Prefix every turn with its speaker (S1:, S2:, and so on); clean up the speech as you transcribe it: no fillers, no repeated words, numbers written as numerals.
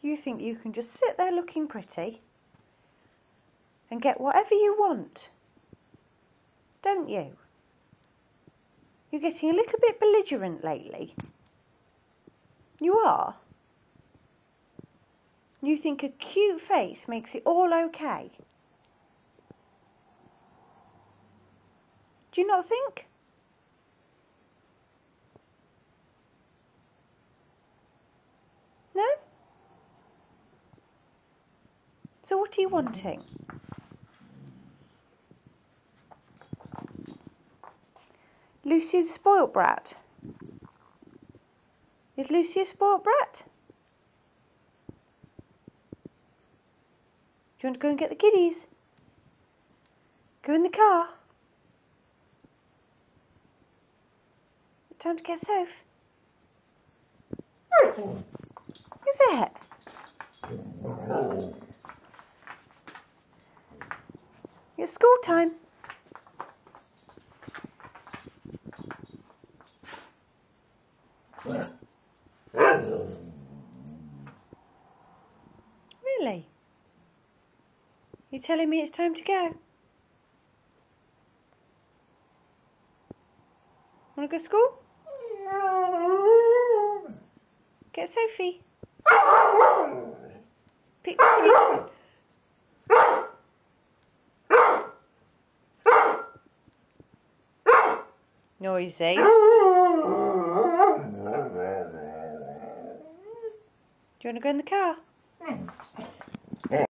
S1: You think you can just sit there looking pretty and get whatever you want, don't you? You're getting a little bit belligerent lately. You are? You think a cute face makes it all okay? Do you not think? No? So what are you wanting? Lucy the spoilt brat? Is Lucy a spoilt brat? Do you want to go and get the kiddies? Go in the car. It's time to get Soph. Is it? It's school time. Really? You're telling me it's time to go? Want to go to school? Get Sophie. Pick the Noisy. Do you want to go in the car?